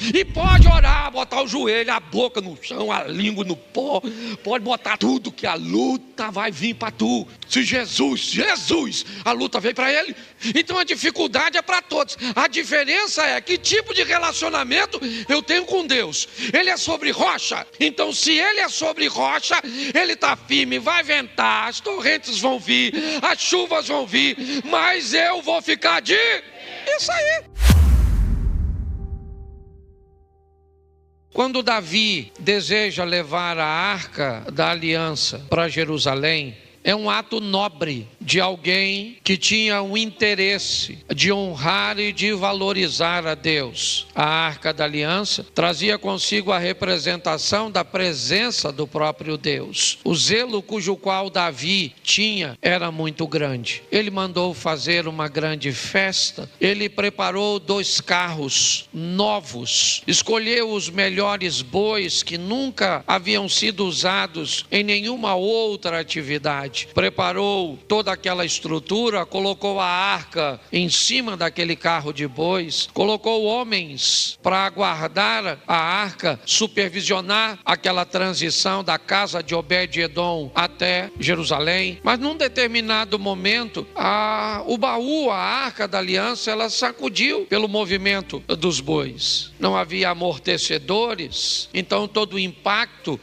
E pode orar, botar o joelho, a boca no chão, a língua no pó. Pode botar tudo que a luta vai vir para tu. Se Jesus, a luta veio para ele. Então a dificuldade é para todos. A diferença é que tipo de relacionamento eu tenho com Deus. Ele é sobre rocha. Então se ele é sobre rocha, ele está firme, vai ventar, as torrentes vão vir, as chuvas vão vir, mas eu vou ficar de... Isso aí. Quando Davi deseja levar a arca da aliança para Jerusalém, é um ato nobre de alguém que tinha um interesse de honrar e de valorizar a Deus. A arca da aliança trazia consigo a representação da presença do próprio Deus. O zelo cujo qual Davi tinha era muito grande. Ele mandou fazer uma grande festa. Ele preparou 2 carros novos, escolheu os melhores bois que nunca haviam sido usados em nenhuma outra atividade. Preparou toda aquela estrutura, colocou a arca em cima daquele carro de bois, colocou homens para guardar a arca, supervisionar aquela transição da casa de Obed-Edom até Jerusalém. Mas num determinado momento, o baú, a arca da aliança, ela sacudiu pelo movimento dos bois. Não havia amortecedores, então todo o impacto,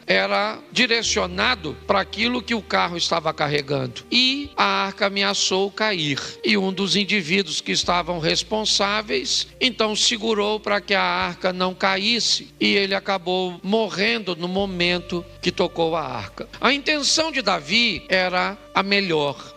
era direcionado para aquilo que o carro estava carregando. E a arca ameaçou cair. E um dos indivíduos que estavam responsáveis, então segurou para que a arca não caísse. E ele acabou morrendo no momento que tocou a arca. A intenção de Davi era a melhor.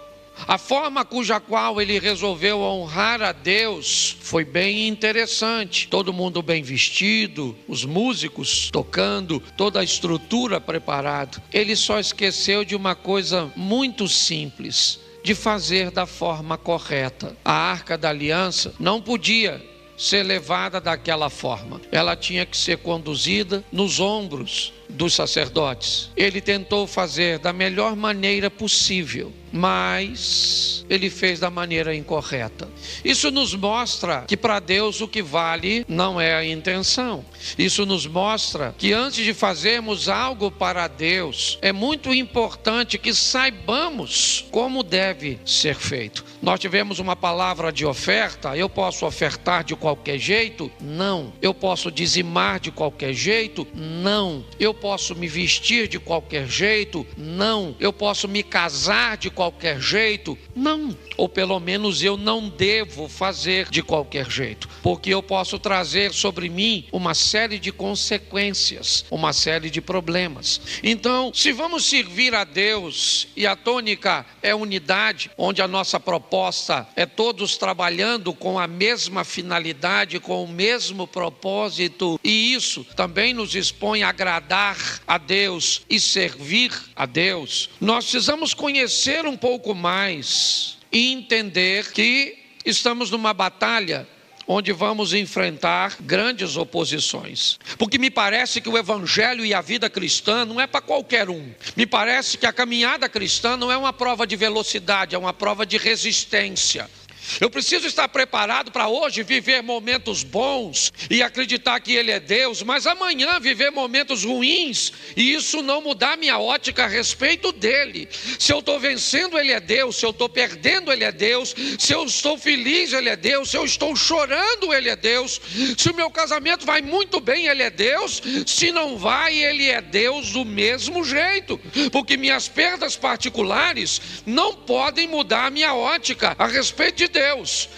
A forma cuja qual ele resolveu honrar a Deus foi bem interessante. Todo mundo bem vestido, os músicos tocando, toda a estrutura preparada. Ele só esqueceu de uma coisa muito simples, de fazer da forma correta. A arca da aliança não podia ser levada daquela forma. Ela tinha que ser conduzida nos ombros dos sacerdotes. Ele tentou fazer da melhor maneira possível, mas ele fez da maneira incorreta. Isso nos mostra que para Deus o que vale não é a intenção. Isso nos mostra que antes de fazermos algo para Deus, é muito importante que saibamos como deve ser feito. Nós tivemos uma palavra de oferta. Eu posso ofertar de qualquer jeito? Não. Eu posso dizimar de qualquer jeito? Não. Eu posso me vestir de qualquer jeito? Não. Eu posso me casar de qualquer jeito? Não. Ou pelo menos eu não devo fazer de qualquer jeito, porque eu posso trazer sobre mim uma série de consequências, uma série de problemas. Então, se vamos servir a Deus e a tônica é unidade, onde a nossa proposta é todos trabalhando com a mesma finalidade, com o mesmo propósito, e isso também nos expõe a agradar a Deus e servir a Deus, nós precisamos conhecer um pouco mais e entender que estamos numa batalha onde vamos enfrentar grandes oposições. Porque me parece que o evangelho e a vida cristã não é para qualquer um. Me parece que a caminhada cristã não é uma prova de velocidade, é uma prova de resistência. Eu preciso estar preparado para hoje viver momentos bons e acreditar que Ele é Deus, mas amanhã viver momentos ruins e isso não mudar minha ótica a respeito dEle. Se eu estou vencendo, Ele é Deus. Se eu estou perdendo, Ele é Deus. Se eu estou feliz, Ele é Deus. Se eu estou chorando, Ele é Deus. Se o meu casamento vai muito bem, Ele é Deus. Se não vai, Ele é Deus do mesmo jeito. Porque minhas perdas particulares não podem mudar a minha ótica a respeito de Deus.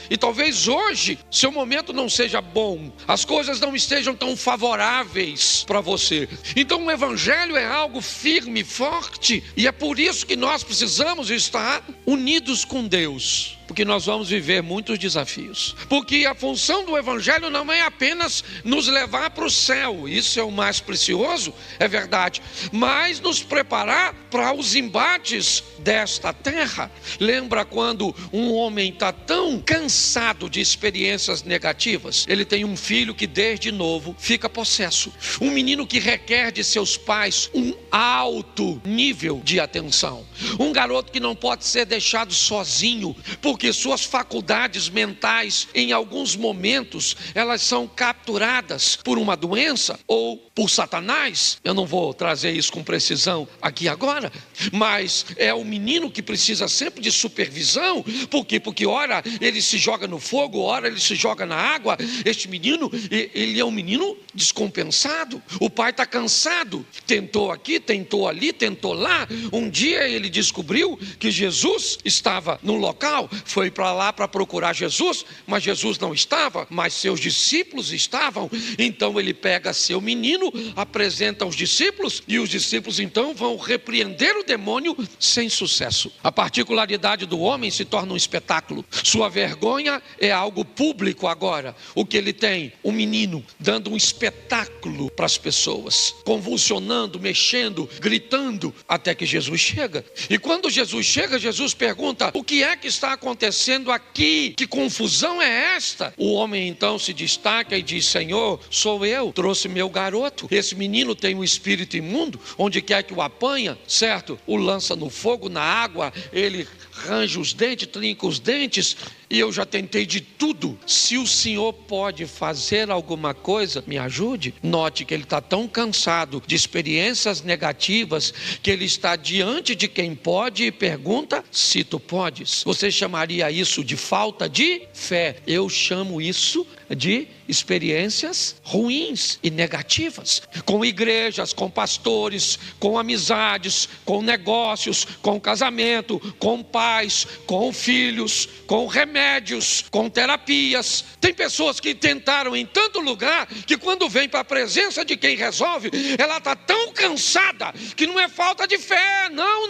E talvez hoje seu momento não seja bom, as coisas não estejam tão favoráveis para você. Então o evangelho é algo firme, forte, e é por isso que nós precisamos estar unidos com Deus, porque nós vamos viver muitos desafios. Porque a função do evangelho não é apenas nos levar para o céu, isso é o mais precioso, é verdade, mas nos preparar para os embates desta terra. Lembra quando um homem está tão cansado de experiências negativas? Ele tem um filho que desde novo fica possesso. Um menino que requer de seus pais um alto nível de atenção. Um garoto que não pode ser deixado sozinho, porque porque suas faculdades mentais, em alguns momentos, elas são capturadas por uma doença ou por Satanás. Eu não vou trazer isso com precisão aqui agora, mas é o menino que precisa sempre de supervisão. Por quê? Porque ora ele se joga no fogo, ora ele se joga na água. Este menino, ele é um menino descompensado. O pai está cansado, tentou aqui, tentou ali, tentou lá. Um dia ele descobriu que Jesus estava no local, foi para lá para procurar Jesus, mas Jesus não estava, mas seus discípulos estavam. Então ele pega seu menino, apresenta aos discípulos, e os discípulos então vão repreender o demônio sem sucesso. A particularidade do homem se torna um espetáculo. Sua vergonha é algo público agora. O que ele tem? Um menino dando um espetáculo para as pessoas, convulsionando, mexendo, gritando, até que Jesus chega. E quando Jesus chega, Jesus pergunta: o que é que está acontecendo aqui? Que confusão é esta? O homem então se destaca e diz: Senhor, sou eu, trouxe meu garoto. Esse menino tem um espírito imundo, onde quer que o apanha, certo? O lança no fogo, na água, ele arranja os dentes, trinca os dentes, e eu já tentei de tudo. Se o Senhor pode fazer alguma coisa, me ajude. Note que ele está tão cansado de experiências negativas, que ele está diante de quem pode e pergunta se tu podes. Você chamaria isso de falta de fé? Eu chamo isso de experiências ruins e negativas, com igrejas, com pastores, com amizades, com negócios, com casamento, com pais, com filhos, com remédios, com terapias. Tem pessoas que tentaram em tanto lugar, que quando vem para a presença de quem resolve, ela está tão cansada, que não é falta de fé, não.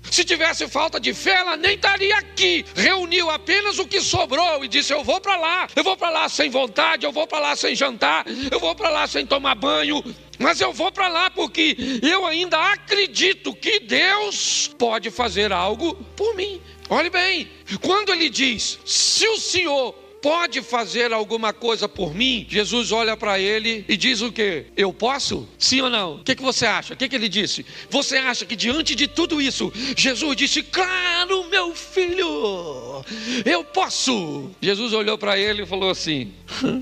Se tivesse falta de fé, ela nem estaria aqui. Reuniu apenas o que sobrou e disse: eu vou para lá sem vontade, eu vou para lá sem jantar, eu vou para lá sem tomar banho, mas eu vou para lá porque eu ainda acredito que Deus pode fazer algo por mim. Olhe bem, quando ele diz: se o Senhor pode fazer alguma coisa por mim, Jesus olha para ele e diz o quê? Eu posso? Sim ou não? O que você acha? O que ele disse? Você acha que diante de tudo isso, Jesus disse: claro, meu filho, eu posso? Jesus olhou para ele e falou assim: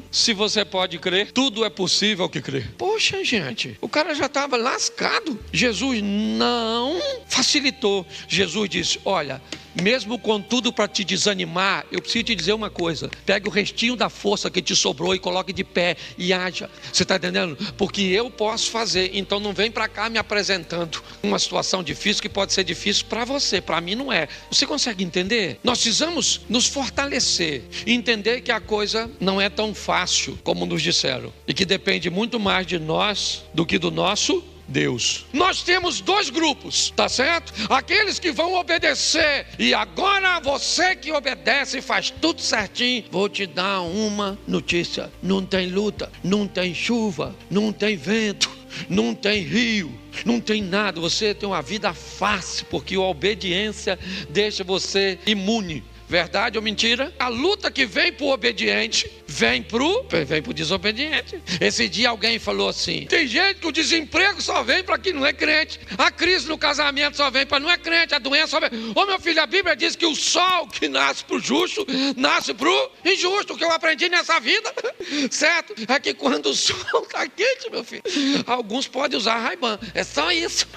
se você pode crer, tudo é possível que crer. Poxa, gente, o cara já estava lascado. Jesus não facilitou. Jesus disse: olha, mesmo com tudo para te desanimar, eu preciso te dizer uma coisa: pegue o restinho da força que te sobrou e coloque de pé e haja. Você está entendendo? Porque eu posso fazer. Então não vem para cá me apresentando uma situação difícil que pode ser difícil para você, para mim não é. Você consegue entender? Nós precisamos nos fortalecer e entender que a coisa não é tão fácil como nos disseram, e que depende muito mais de nós do que do nosso Deus. Nós temos dois grupos, tá certo? Aqueles que vão obedecer. E agora você que obedece e faz tudo certinho, vou te dar uma notícia: não tem luta, não tem chuva, não tem vento, não tem rio, não tem nada. Você tem uma vida fácil, porque a obediência deixa você imune. Verdade ou mentira? A luta que vem para o obediente, vem para o desobediente. Esse dia alguém falou assim: tem gente que o desemprego só vem para quem não é crente, a crise no casamento só vem para não é crente, a doença só vem. Ô meu filho, a Bíblia diz que o sol que nasce para o justo, nasce para o injusto. O que eu aprendi nessa vida, certo? É que quando o sol está quente, meu filho, alguns podem usar Ray-Ban, é só isso.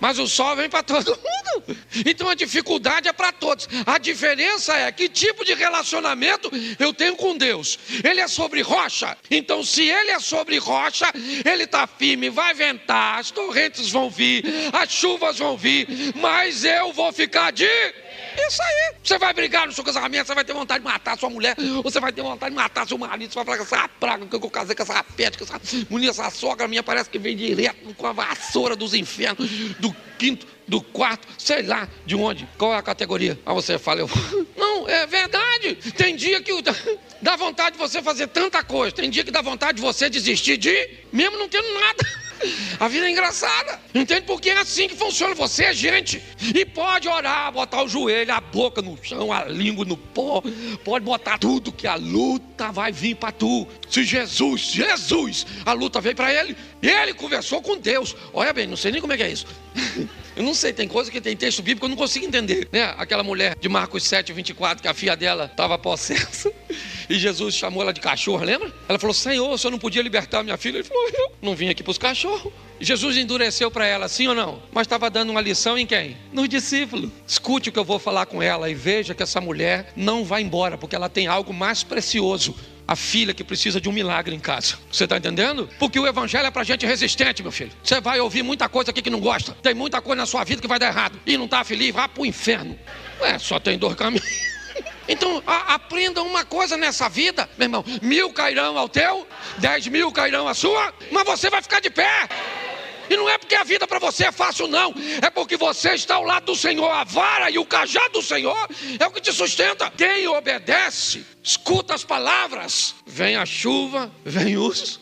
Mas o sol vem para todo mundo. Então a dificuldade é para todos. A diferença é que tipo de relacionamento eu tenho com Deus. Ele é sobre rocha. Então se ele é sobre rocha, ele está firme, vai ventar, as torrentes vão vir, as chuvas vão vir, mas eu vou ficar de... Isso aí. Você vai brigar no seu casamento, você vai ter vontade de matar sua mulher, você vai ter vontade de matar seu marido, você vai falar que essa praga que eu casei com essa pet, com essa mulher, essa sogra minha parece que vem direto com a vassoura dos infernos, do quinto, do quarto, sei lá de onde, qual é a categoria. Aí você fala: não, é verdade. Tem dia que dá vontade de você fazer tanta coisa, tem dia que dá vontade de você desistir mesmo não tendo nada. A vida é engraçada, entende? Porque é assim que funciona. Você é gente e pode orar, botar o joelho, a boca no chão, a língua no pó, pode botar tudo, que a luta vai vir para tu. Se Jesus, a luta veio para ele, e ele conversou com Deus. Olha bem, não sei nem como é que é isso. Eu não sei, tem coisa que tem texto bíblico que eu não consigo entender, né? Aquela mulher de Marcos 7:24, que a filha dela estava possessa e Jesus chamou ela de cachorro, lembra? Ela falou: Senhor, o senhor não podia libertar minha filha? Ele falou: eu não vim aqui para os cachorros. Jesus endureceu para ela, sim ou não? Mas estava dando uma lição em quem? Nos discípulos. Escute o que eu vou falar com ela e veja que essa mulher não vai embora, porque ela tem algo mais precioso. A filha que precisa de um milagre em casa. Você está entendendo? Porque o evangelho é para gente resistente, meu filho. Você vai ouvir muita coisa aqui que não gosta. Tem muita coisa na sua vida que vai dar errado. E não está feliz, vai para o inferno. Só tem 2 caminhos. Então, aprenda uma coisa nessa vida, meu irmão. 1000 cairão ao teu, 10.000 cairão à sua, mas você vai ficar de pé. E não é porque a vida para você é fácil, não. É porque você está ao lado do Senhor. A vara e o cajado do Senhor é o que te sustenta. Quem obedece, escuta as palavras. Vem a chuva, vem os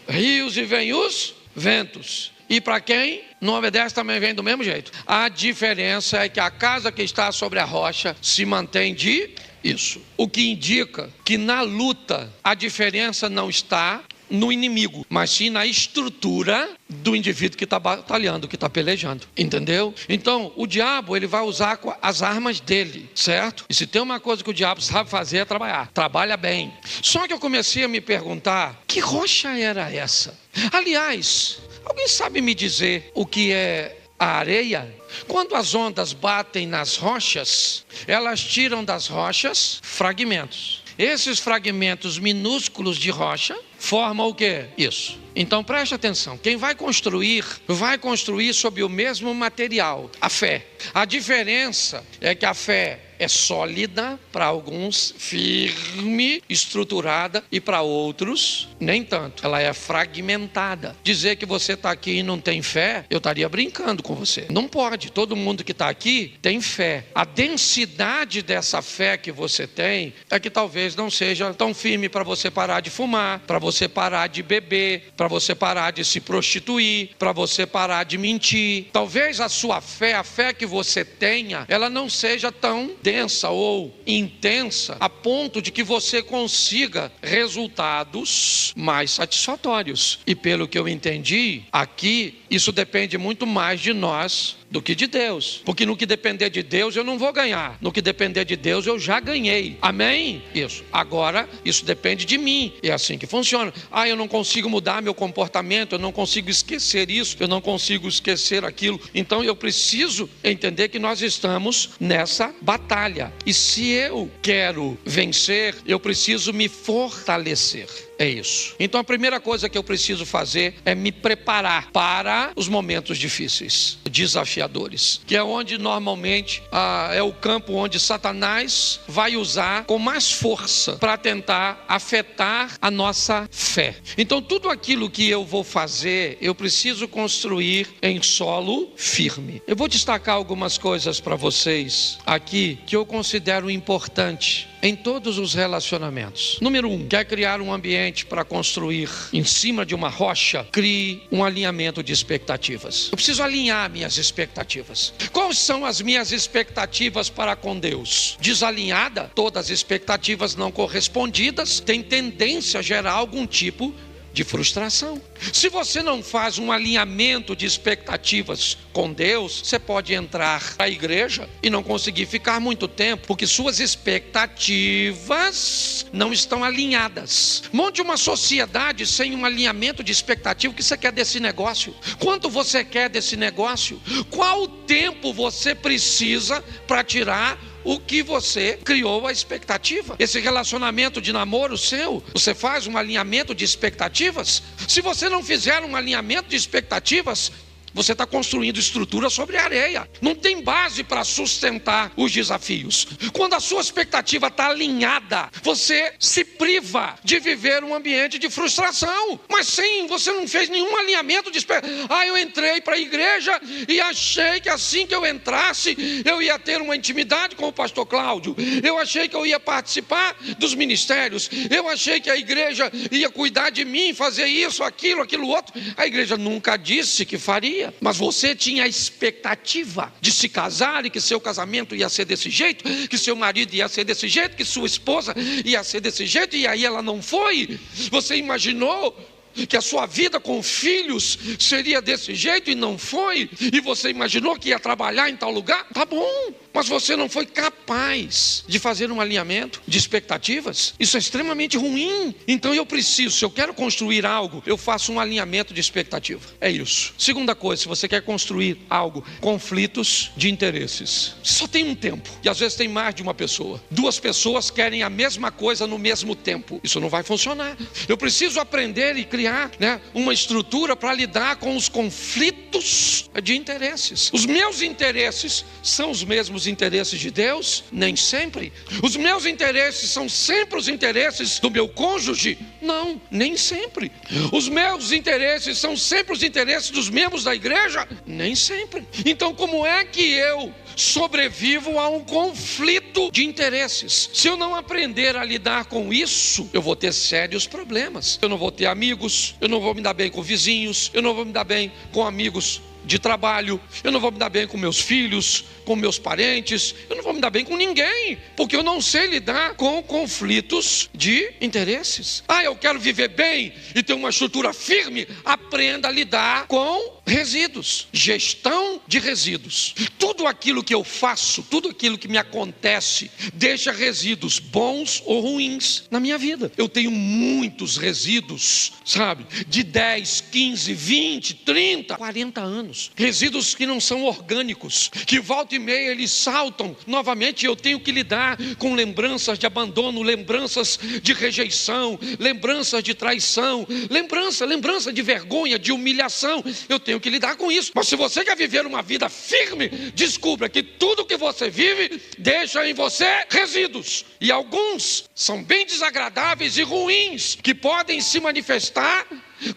rios e vem os ventos. E para quem não obedece também vem do mesmo jeito. A diferença é que a casa que está sobre a rocha se mantém de isso. O que indica que na luta a diferença não está no inimigo, mas sim na estrutura do indivíduo que está batalhando, que está pelejando, entendeu? Então, o diabo, ele vai usar as armas dele, certo? E se tem uma coisa que o diabo sabe fazer é trabalhar, trabalha bem. Só que eu comecei a me perguntar, que rocha era essa? Aliás, alguém sabe me dizer o que é a areia? Quando as ondas batem nas rochas, elas tiram das rochas fragmentos. Esses fragmentos minúsculos de rocha formam o quê? Isso. Então preste atenção, quem vai construir sob o mesmo material, a fé. A diferença é que a fé é sólida, para alguns firme, estruturada, e para outros nem tanto, ela é fragmentada. Dizer que você está aqui e não tem fé, eu estaria brincando com você. Não pode, todo mundo que está aqui tem fé. A densidade dessa fé que você tem é que talvez não seja tão firme para você parar de fumar, para você parar de beber, para você parar de se prostituir, para você parar de mentir. Talvez a sua fé, a fé que você tenha, ela não seja tão densa ou intensa a ponto de que você consiga resultados mais satisfatórios. E pelo que eu entendi, aqui isso depende muito mais de nós do que de Deus. Porque no que depender de Deus eu não vou ganhar. No que depender de Deus eu já ganhei. Amém? Isso. Agora isso depende de mim. É assim que funciona. Eu não consigo mudar meu comportamento, eu não consigo esquecer isso, eu não consigo esquecer aquilo. Então eu preciso entender que nós estamos nessa batalha. E se eu quero vencer, eu preciso me fortalecer. É isso. Então a primeira coisa que eu preciso fazer é me preparar para os momentos difíceis, desafiadores, que é onde normalmente é o campo onde Satanás vai usar com mais força para tentar afetar a nossa fé. Então tudo aquilo que eu vou fazer, eu preciso construir em solo firme. Eu vou destacar algumas coisas para vocês aqui que eu considero importante em todos os relacionamentos. Número 1, quer criar um ambiente para construir em cima de uma rocha? Crie um alinhamento de expectativas. Eu preciso alinhar minhas expectativas. Quais são as minhas expectativas para com Deus? Desalinhada, todas as expectativas não correspondidas têm tendência a gerar algum tipo de frustração. Se você não faz um alinhamento de expectativas com Deus, você pode entrar na igreja e não conseguir ficar muito tempo, porque suas expectativas não estão alinhadas. Monte uma sociedade sem um alinhamento de expectativa. O que você quer desse negócio? Quanto você quer desse negócio? Qual tempo você precisa para tirar o que você criou a expectativa? Esse relacionamento de namoro seu, você faz um alinhamento de expectativas? Se você não fizer um alinhamento de expectativas, você está construindo estrutura sobre areia. Não tem base para sustentar os desafios. Quando a sua expectativa está alinhada, você se priva de viver um ambiente de frustração. Mas sim, você não fez nenhum alinhamento de expectativa. Eu entrei para a igreja e achei que assim que eu entrasse, eu ia ter uma intimidade com o pastor Cláudio. Eu achei que eu ia participar dos ministérios. Eu achei que a igreja ia cuidar de mim, fazer isso, aquilo outro. A igreja nunca disse que faria. Mas você tinha a expectativa de se casar e que seu casamento ia ser desse jeito, que seu marido ia ser desse jeito, que sua esposa ia ser desse jeito, e aí ela não foi. Você imaginou que a sua vida com filhos seria desse jeito e não foi, e você imaginou que ia trabalhar em tal lugar? Tá bom, mas você não foi capaz de fazer um alinhamento de expectativas. Isso é extremamente ruim. Então eu preciso, se eu quero construir algo, eu faço um alinhamento de expectativa. É isso. Segunda coisa, se você quer construir algo, conflitos de interesses. Só tem um tempo, e às vezes tem mais de uma pessoa. Duas pessoas querem a mesma coisa no mesmo tempo. Isso não vai funcionar. Eu preciso aprender e criar, uma estrutura para lidar com os conflitos de interesses. Os meus interesses são os mesmos interesses de Deus? Nem sempre. Os meus interesses são sempre os interesses do meu cônjuge? Não, nem sempre. Os meus interesses são sempre os interesses dos membros da igreja? Nem sempre. Então, como é que eu sobrevivo a um conflito de interesses? Se eu não aprender a lidar com isso, eu vou ter sérios problemas. Eu não vou ter amigos, eu não vou me dar bem com vizinhos, eu não vou me dar bem com amigos de trabalho, eu não vou me dar bem com meus filhos, com meus parentes, eu não vou me dar bem com ninguém, porque eu não sei lidar com conflitos de interesses. Eu quero viver bem e ter uma estrutura firme. Aprenda a lidar com resíduos, gestão de resíduos. Tudo aquilo que eu faço, tudo aquilo que me acontece, deixa resíduos bons ou ruins na minha vida. Eu tenho muitos resíduos, sabe, de 10, 15, 20, 30, 40 anos. Resíduos que não são orgânicos, que volta e meia eles saltam novamente. Eu tenho que lidar com lembranças de abandono, lembranças de rejeição, lembranças de traição, lembrança de vergonha, de humilhação. Eu tenho que lidar com isso. Mas se você quer viver uma vida firme, descubra que tudo que você vive deixa em você resíduos, e alguns são bem desagradáveis e ruins, que podem se manifestar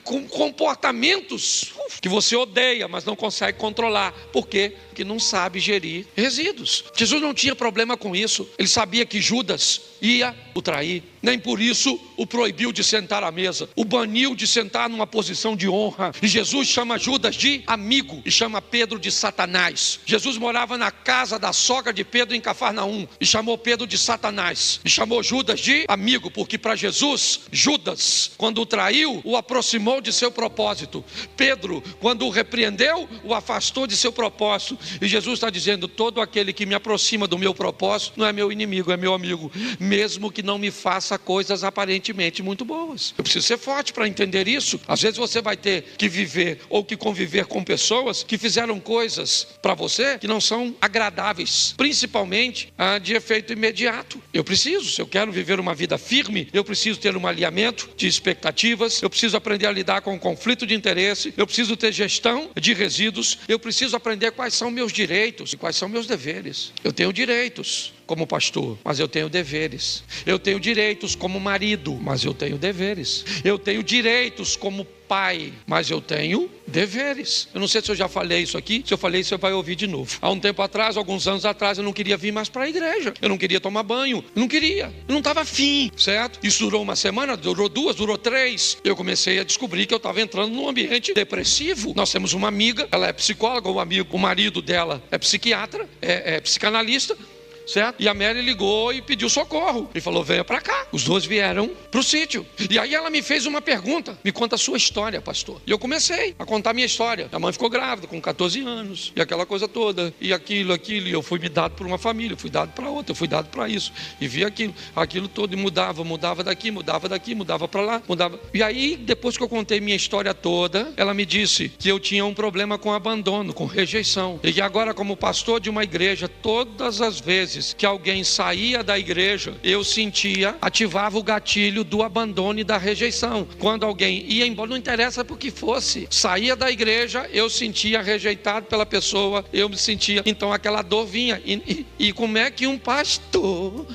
com comportamentos que você odeia, mas não consegue controlar. Por quê? Porque não sabe gerir resíduos. Jesus não tinha problema com isso. Ele sabia que Judas ia o trair. Nem por isso o proibiu de sentar à mesa, o baniu de sentar numa posição de honra. E Jesus chama Judas de amigo e chama Pedro de Satanás. Jesus morava na casa da sogra de Pedro em Cafarnaum e chamou Pedro de Satanás. E chamou Judas de amigo, porque para Jesus, Judas, quando o traiu, o aproximou de seu propósito. Pedro, quando o repreendeu, o afastou de seu propósito. E Jesus está dizendo: todo aquele que me aproxima do meu propósito não é meu inimigo, é meu amigo, mesmo que não me faça coisas aparentemente muito boas. Eu preciso ser forte para entender isso. Às vezes você vai ter que viver ou que conviver com pessoas que fizeram coisas para você que não são agradáveis, principalmente de efeito imediato. Eu preciso, se eu quero viver uma vida firme, eu preciso ter um alinhamento de expectativas, eu preciso aprender a lidar com o conflito de interesse, eu preciso ter gestão de resíduos, eu preciso aprender quais são meus direitos e quais são meus deveres. Eu tenho direitos como pastor, mas eu tenho deveres. Eu tenho direitos como marido, mas eu tenho deveres. Eu tenho direitos como pai, mas eu tenho deveres. Eu não sei se eu já falei isso aqui. Se eu falei, você vai ouvir de novo. Há um tempo atrás, alguns anos atrás, eu não queria vir mais para a igreja. Eu não queria tomar banho. Eu não queria. Eu não estava afim, certo? Isso durou uma semana, durou 2, durou 3. Eu comecei a descobrir que eu estava entrando num ambiente depressivo. Nós temos uma amiga, ela é psicóloga, o marido dela é psiquiatra, é psicanalista, certo? E a Mary ligou e pediu socorro e falou: venha para cá. Os dois vieram para o sítio. E aí ela me fez uma pergunta: me conta a sua história, pastor. E eu comecei a contar a minha história. A mãe ficou grávida com 14 anos e aquela coisa toda, e aquilo, e eu fui me dado por uma família, fui dado para outra, eu fui dado para isso, e vi aquilo todo, e mudava daqui, mudava para lá, mudava. E aí, depois que eu contei minha história toda, ela me disse que eu tinha um problema com abandono, com rejeição, e que agora, como pastor de uma igreja, todas as vezes que alguém saía da igreja, eu sentia, ativava o gatilho do abandono e da rejeição. Quando alguém ia embora, não interessa por que fosse, saía da igreja, eu sentia rejeitado pela pessoa, eu me sentia, então aquela dor vinha. E como é que um pastor...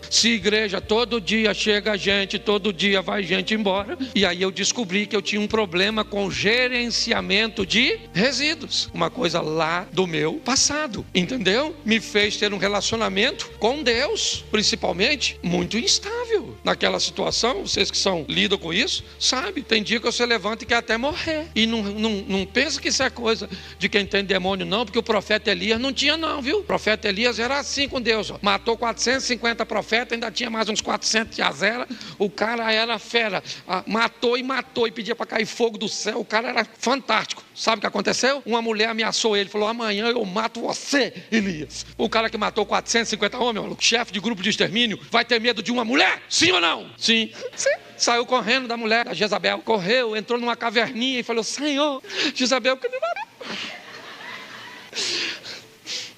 Se igreja todo dia chega gente, todo dia vai gente embora. E aí eu descobri que eu tinha um problema com gerenciamento de resíduos, uma coisa lá do meu passado, entendeu? Me fez ter um relacionamento com Deus, principalmente, muito instável. óbvio. Naquela situação, vocês que lidam com isso, sabe, tem dia que você levanta e quer até morrer. E não pensa que isso é coisa de quem tem demônio, não, porque o profeta Elias não tinha, não, viu? O profeta Elias era assim com Deus, ó. Matou 450 profetas, ainda tinha mais uns 400 de azera. O cara era fera, matou e pedia para cair fogo do céu. O cara era fantástico. Sabe o que aconteceu? Uma mulher ameaçou ele, falou: amanhã eu mato você, Elias. O cara que matou 450 homens, chefe de grupo de extermínio, vai ter medo de uma mulher? Sim ou não? Sim. Sim. Saiu correndo da mulher, da Jezabel. Correu, entrou numa caverninha e falou: Senhor, Jezabel, que me matou.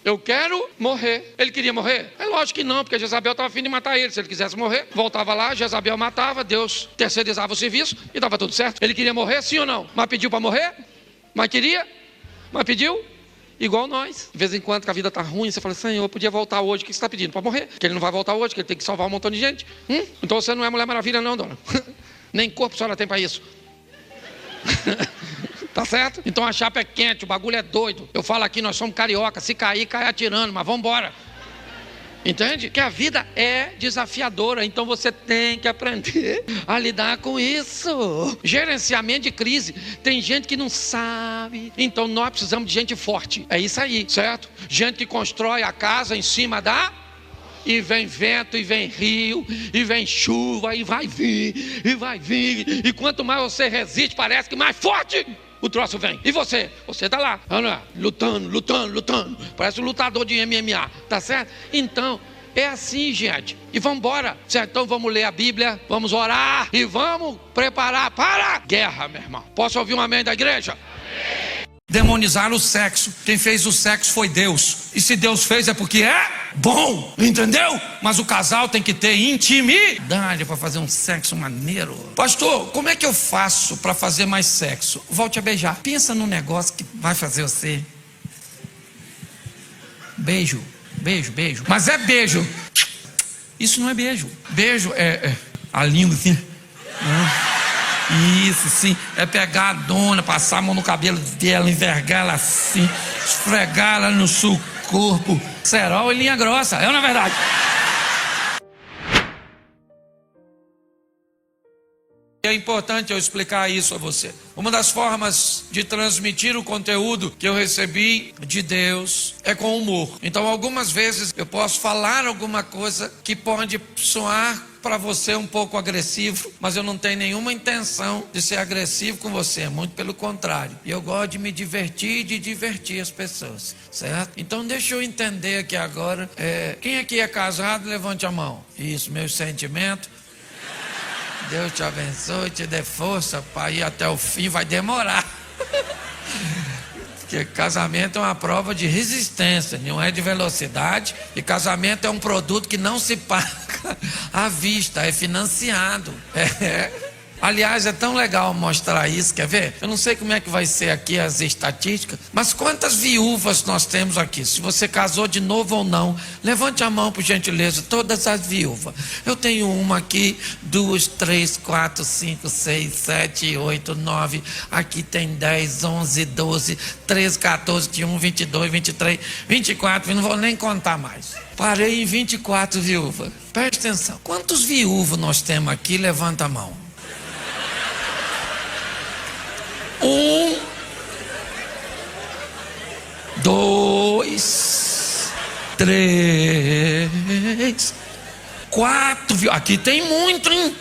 Eu quero morrer. Ele queria morrer? É lógico que não, porque Jezabel estava a fim de matar ele. Se ele quisesse morrer, voltava lá, Jezabel matava, Deus terceirizava o serviço e dava tudo certo. Ele queria morrer, sim ou não? Mas pediu para morrer? Mas queria? Mas pediu? Igual nós. De vez em quando que a vida está ruim, você fala: Senhor, eu podia voltar hoje. O que você está pedindo? Para morrer. Porque ele não vai voltar hoje, que ele tem que salvar um montão de gente. Então você não é Mulher Maravilha não, dona. Nem corpo a senhora tem para isso. Tá certo? Então a chapa é quente, o bagulho é doido. Eu falo aqui, nós somos carioca. Se cair, cai atirando, mas vamos embora. Entende? Que a vida é desafiadora, então você tem que aprender a lidar com isso. Gerenciamento de crise. Tem gente que não sabe. Então nós precisamos de gente forte. É isso aí, certo? Gente que constrói a casa em cima da... E vem vento, e vem rio, e vem chuva, e vai vir, e vai vir. E quanto mais você resiste, parece que mais forte o troço vem. E você? Você está lá, lutando. Parece um lutador de MMA, tá certo? Então, é assim, gente. E vamos embora, certo? Então vamos ler a Bíblia, vamos orar e vamos preparar para a guerra, meu irmão. Posso ouvir um amém da igreja? Demonizar o sexo. Quem fez o sexo foi Deus. E se Deus fez é porque é bom, entendeu? Mas o casal tem que ter intimidade para fazer um sexo maneiro. Pastor, como é que eu faço para fazer mais sexo? Volte a beijar. Pensa num negócio que vai fazer você. Beijo. Mas é beijo. Isso não é beijo. Beijo é a língua assim. Isso, sim, é pegar a dona, passar a mão no cabelo dela, envergar ela assim, esfregar ela no seu corpo, cerol e linha grossa, é ou não é verdade? É importante eu explicar isso a você. Uma das formas de transmitir o conteúdo que eu recebi de Deus é com humor. Então algumas vezes eu posso falar alguma coisa que pode soar para você um pouco agressivo, mas eu não tenho nenhuma intenção de ser agressivo com você, muito pelo contrário. E eu gosto de me divertir e de divertir as pessoas, certo? Então deixa eu entender aqui agora, quem aqui é casado, levante a mão. Isso, meus sentimentos. Deus te abençoe, te dê força para ir até o fim, vai demorar. Porque casamento é uma prova de resistência, não é de velocidade. E casamento é um produto que não se paga à vista, é financiado. Aliás, é tão legal mostrar isso, quer ver? Eu não sei como é que vai ser aqui as estatísticas, mas quantas viúvas nós temos aqui? Se você casou de novo ou não, levante a mão, por gentileza, todas as viúvas. Eu tenho uma aqui, 2, 3, 4, 5, 6, 7, 8, 9. Aqui tem 10, 11, 12, 13, 14, 21, 22, 23, 24, não vou nem contar mais. Parei em 24 viúvas. Preste atenção. Quantos viúvos nós temos aqui? Levanta a mão. 1, 2, 3, 4. Aqui tem muito, hein?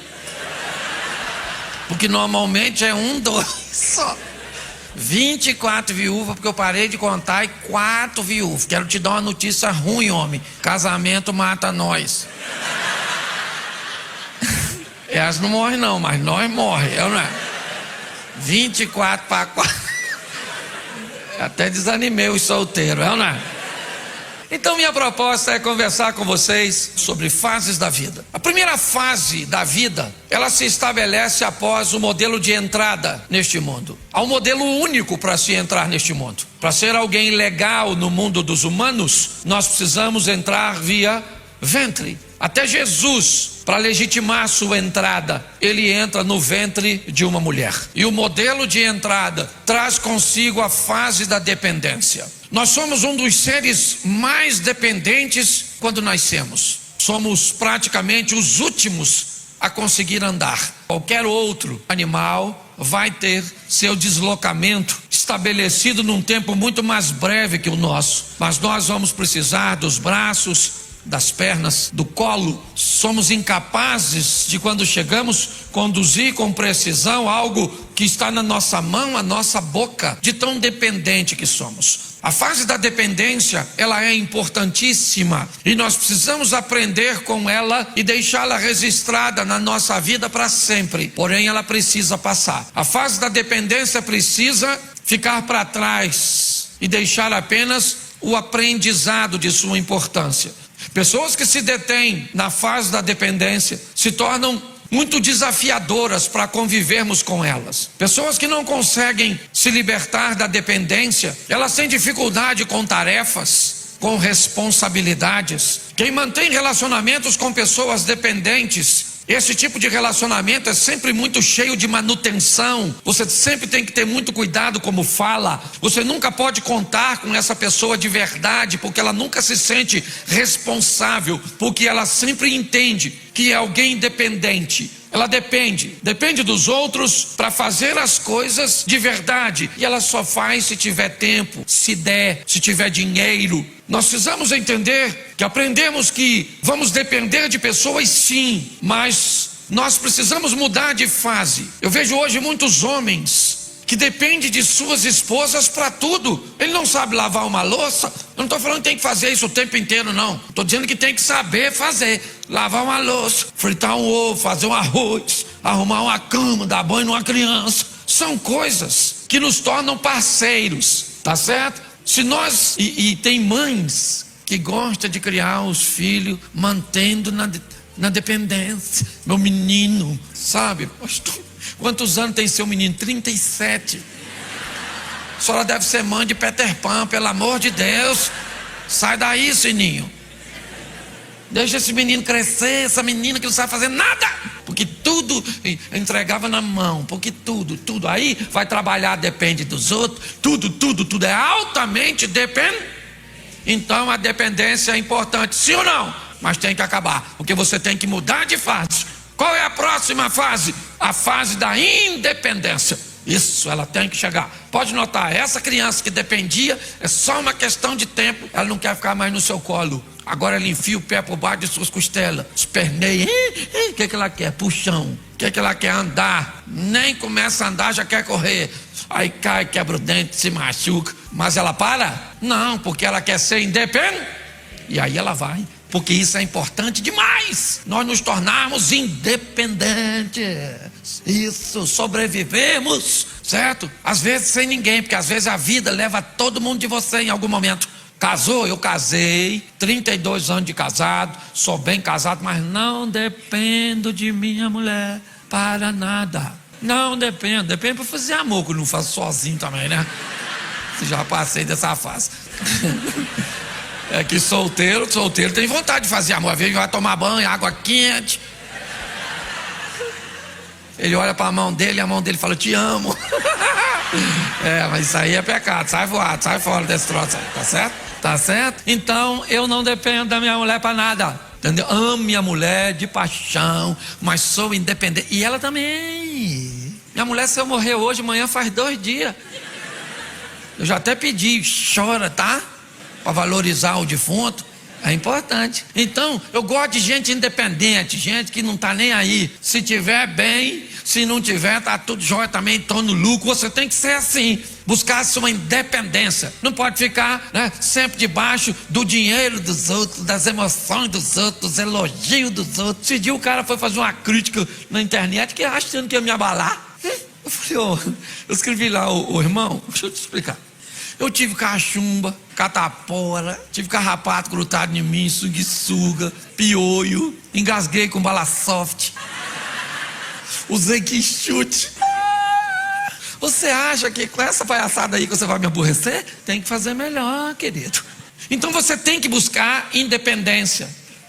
Porque normalmente é 1, 2 só. 24 viúvas, porque eu parei de contar, e 4 viúvas. Quero te dar uma notícia ruim, homem. Casamento mata nós. Elas não morrem não, mas nós morremos, não é? 24 para 4. Até desanimei os solteiros, é ou não é? Então minha proposta é conversar com vocês sobre fases da vida. A primeira fase da vida, ela se estabelece após o modelo de entrada neste mundo. Há um modelo único para se entrar neste mundo. Para ser alguém legal no mundo dos humanos, nós precisamos entrar via ventre. Até Jesus, para legitimar sua entrada, ele entra no ventre de uma mulher. E o modelo de entrada traz consigo a fase da dependência. Nós somos um dos seres mais dependentes quando nascemos. somos praticamente os últimos a conseguir andar. Qualquer outro animal vai ter seu deslocamento estabelecido num tempo muito mais breve que o nosso. Mas nós vamos precisar dos braços, das pernas, do colo. Somos incapazes de, quando chegamos, conduzir com precisão algo que está na nossa mão, a nossa boca, de tão dependente que somos. A fase da dependência, ela é importantíssima e nós precisamos aprender com ela e deixá-la registrada na nossa vida para sempre. Porém, ela precisa passar. A fase da dependência precisa ficar para trás e deixar apenas o aprendizado de sua importância. Pessoas que se detêm na fase da dependência se tornam muito desafiadoras para convivermos com elas. Pessoas que não conseguem se libertar da dependência, elas têm dificuldade com tarefas, com responsabilidades. Quem mantém relacionamentos com pessoas dependentes, esse tipo de relacionamento é sempre muito cheio de manutenção. Você sempre tem que ter muito cuidado como fala. Você nunca pode contar com essa pessoa de verdade, porque ela nunca se sente responsável, porque ela sempre entende que é alguém dependente. Ela depende dos outros para fazer as coisas de verdade. E ela só faz se tiver tempo, se der, se tiver dinheiro. Nós precisamos entender que aprendemos que vamos depender de pessoas sim, mas nós precisamos mudar de fase. Eu vejo hoje muitos homens que dependem de suas esposas para tudo. Ele não sabe lavar uma louça. Eu não estou falando que tem que fazer isso o tempo inteiro, não. Estou dizendo que tem que saber fazer. Lavar uma louça, fritar um ovo, fazer um arroz, arrumar uma cama, dar banho numa criança. São coisas que nos tornam parceiros, tá certo? Se nós, e tem mães que gostam de criar os filhos mantendo na dependência. Meu menino, sabe, pastor, quantos anos tem seu menino? 37. A senhora deve ser mãe de Peter Pan, pelo amor de Deus. Sai daí, sininho. Deixa esse menino crescer, essa menina que não sabe fazer nada. Porque tudo entregava na mão, porque tudo. Aí vai trabalhar, depende dos outros. Tudo é altamente dependente. Então a dependência é importante, sim ou não? Mas tem que acabar, porque você tem que mudar de fase. Qual é a próxima fase? A fase da independência. Isso, ela tem que chegar. Pode notar, essa criança que dependia, é só uma questão de tempo. Ela não quer ficar mais no seu colo. Agora ela enfia o pé por baixo de suas costelas, esperneia. O que ela quer? Puxão. O que ela quer? Andar. Nem começa a andar, já quer correr. Aí cai, quebra o dente, se machuca. Mas ela para? Não, porque ela quer ser independente. E aí ela vai. Porque isso é importante demais. Nós nos tornarmos independentes. Isso, sobrevivemos, certo? Às vezes sem ninguém, porque às vezes a vida leva todo mundo de você em algum momento. Casou? Eu casei, 32 anos de casado, sou bem casado, mas não dependo de minha mulher para nada. Não dependo para fazer amor, que eu não faço sozinho também, né? Já passei dessa fase. É que solteiro tem vontade de fazer amor. Às vezes vai tomar banho, água quente. Ele olha para a mão dele e a mão dele fala, te amo. Mas isso aí é pecado, sai voado, sai fora desse troço aí, tá certo? Tá certo? Então eu não dependo da minha mulher para nada, entendeu? Amo minha mulher de paixão, mas sou independente. E ela também. Minha mulher, se eu morrer hoje, amanhã faz 2 dias. Eu já até pedi, chora, tá? Para valorizar o defunto. É importante. Então, eu gosto de gente independente, gente que não está nem aí. Se tiver bem, se não tiver, tá tudo jóia também, estou no lucro. Você tem que ser assim, buscar a sua independência. Não pode ficar, né, sempre debaixo do dinheiro dos outros, das emoções dos outros, dos elogios dos outros. Esse dia o cara foi fazer uma crítica na internet que achando que ia me abalar. Eu falei, eu escrevi lá, o irmão, deixa eu te explicar. Eu tive cachumba, catapora, tive carrapato grudado em mim, sanguessuga, piolho, engasguei com bala soft, usei quichute. Você acha que com essa palhaçada aí que você vai me aborrecer? Tem que fazer melhor, querido. Então você tem que buscar independência,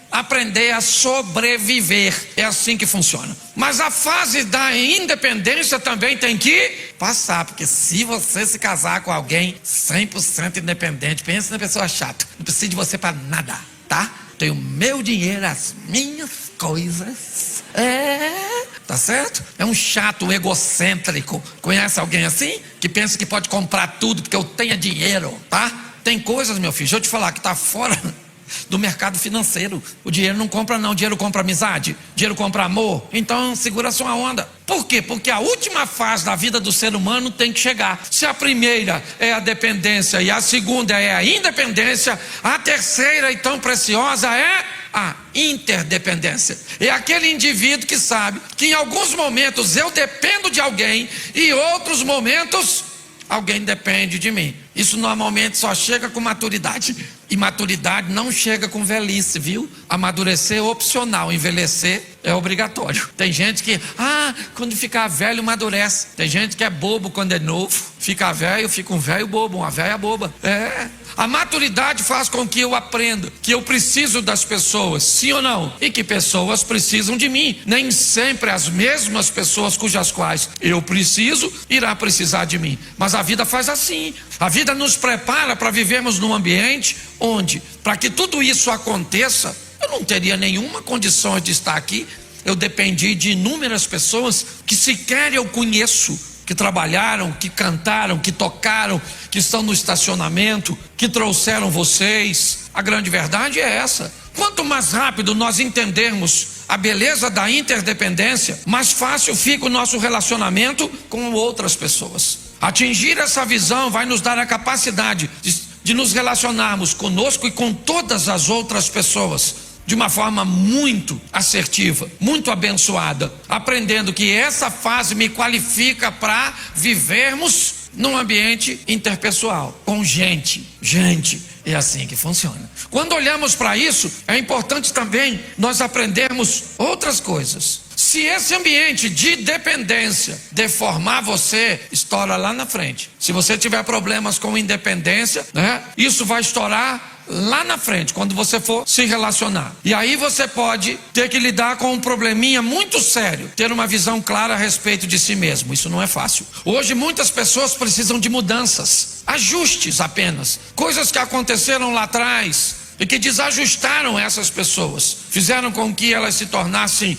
aprender a sobreviver. É assim que funciona. Mas a fase da independência também tem que passar, porque se você se casar com alguém 100% independente, pensa na pessoa chata, não precisa de você para nada, tá? tenho meu dinheiro, as minhas coisas. Tá certo? É um chato egocêntrico. Conhece alguém assim? Que pensa que pode comprar tudo porque eu tenho dinheiro, tá? Tem coisas, meu filho, deixa eu te falar, que tá fora do mercado financeiro. O dinheiro não compra não, o dinheiro compra amizade, o dinheiro compra amor. Então segura sua onda. Por quê? Porque a última fase da vida do ser humano tem que chegar. Se a primeira é a dependência e a segunda é a independência, a terceira e tão preciosa é a interdependência. É aquele indivíduo que sabe que em alguns momentos eu dependo de alguém e em outros momentos alguém depende de mim. Isso normalmente só chega com maturidade. E maturidade não chega com velhice, viu? Amadurecer é opcional, envelhecer é obrigatório. Tem gente que, quando ficar velho amadurece. Tem gente que é bobo quando é novo. Fica velho, fica um velho bobo, uma velha boba. A maturidade faz com que eu aprenda que eu preciso das pessoas, sim ou não? E que pessoas precisam de mim. Nem sempre as mesmas pessoas cujas quais eu preciso irá precisar de mim. Mas a vida faz assim. A vida nos prepara para vivermos num ambiente onde, para que tudo isso aconteça, eu não teria nenhuma condição de estar aqui. Eu dependi de inúmeras pessoas que sequer eu conheço, que trabalharam, que cantaram, que tocaram, que estão no estacionamento, que trouxeram vocês. A grande verdade é essa. Quanto mais rápido nós entendermos a beleza da interdependência, mais fácil fica o nosso relacionamento com outras pessoas. Atingir essa visão vai nos dar a capacidade de nos relacionarmos conosco e com todas as outras pessoas de uma forma muito assertiva, muito abençoada, aprendendo que essa fase me qualifica para vivermos num ambiente interpessoal, com gente. É assim que funciona. Quando olhamos para isso, é importante também nós aprendermos outras coisas. Se esse ambiente de dependência deformar você, estoura lá na frente. Se você tiver problemas com independência, isso vai estourar lá na frente, quando você for se relacionar. E aí você pode ter que lidar com um probleminha muito sério, ter uma visão clara a respeito de si mesmo. Isso não é fácil. Hoje muitas pessoas precisam de mudanças, ajustes apenas, coisas que aconteceram lá atrás e que desajustaram essas pessoas, fizeram com que elas se tornassem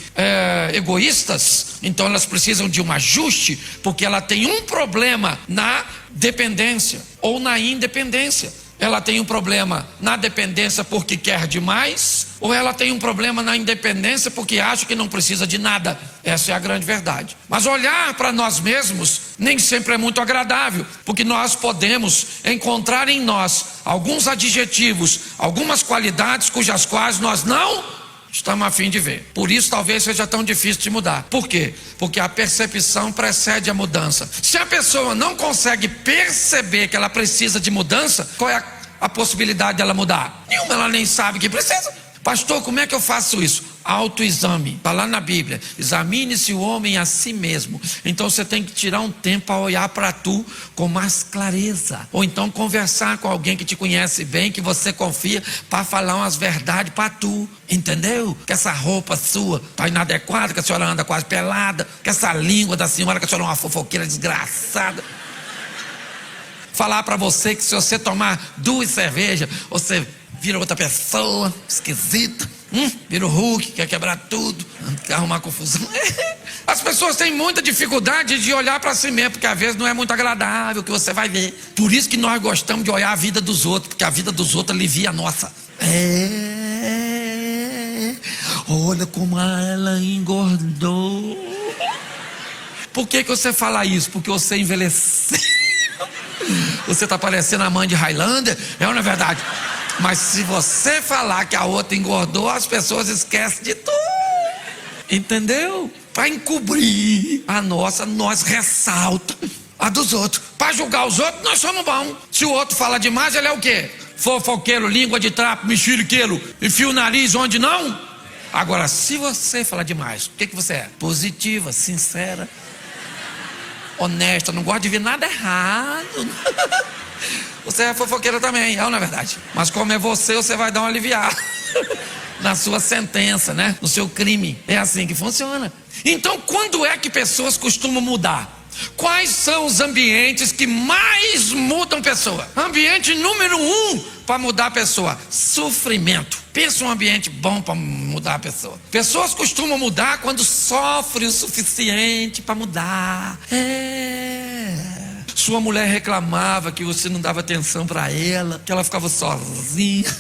egoístas. Então elas precisam de um ajuste, porque ela tem um problema na dependência ou na independência. Ela tem um problema na dependência porque quer demais, ou ela tem um problema na independência porque acha que não precisa de nada. Essa é a grande verdade. Mas olhar para nós mesmos nem sempre é muito agradável, porque nós podemos encontrar em nós alguns adjetivos, algumas qualidades cujas quais nós não estamos a fim de ver. Por isso talvez seja tão difícil de mudar. Por quê? Porque a percepção precede a mudança. Se a pessoa não consegue perceber que ela precisa de mudança, qual é a possibilidade dela mudar? Nenhuma, ela nem sabe que precisa. Pastor, como é que eu faço isso? Autoexame, está lá na Bíblia. Examine-se o homem a si mesmo. Então você tem que tirar um tempo para olhar para tu com mais clareza. Ou então conversar com alguém que te conhece bem, que você confia, para falar umas verdades para tu. Entendeu? Que essa roupa sua está inadequada, que a senhora anda quase pelada, que essa língua da senhora, que a senhora é uma fofoqueira desgraçada. Falar para você que se você tomar 2 cervejas, você vira outra pessoa, esquisita. Vira o Hulk, quer quebrar tudo, quer arrumar confusão. As pessoas têm muita dificuldade de olhar para si mesmo, porque às vezes não é muito agradável o que você vai ver. Por isso que nós gostamos de olhar a vida dos outros, porque a vida dos outros alivia a nossa. Olha como ela engordou. Por que você fala isso? Porque você envelheceu. Você está parecendo a mãe de Highlander, não é verdade? Mas se você falar que a outra engordou, as pessoas esquecem de tudo. Entendeu? Para encobrir a nossa, nós ressalta a dos outros. Para julgar os outros, nós somos bons. Se o outro fala demais, ele é o quê? Fofoqueiro, língua de trapo, mexeriqueiro, enfia o nariz onde não? Agora, se você falar demais, o que você é? Positiva, sincera, honesta, não gosta de ver nada errado. Você é fofoqueira também, não é verdade? Mas como é você vai dar um aliviar na sua sentença, né? No seu crime. É assim que funciona. Então, quando é que pessoas costumam mudar? Quais são os ambientes que mais mudam pessoa? Ambiente número 1 para mudar a pessoa: sofrimento. Pensa um ambiente bom para mudar a pessoa. Pessoas costumam mudar quando sofrem o suficiente para mudar. Sua mulher reclamava que você não dava atenção para ela, que ela ficava sozinha,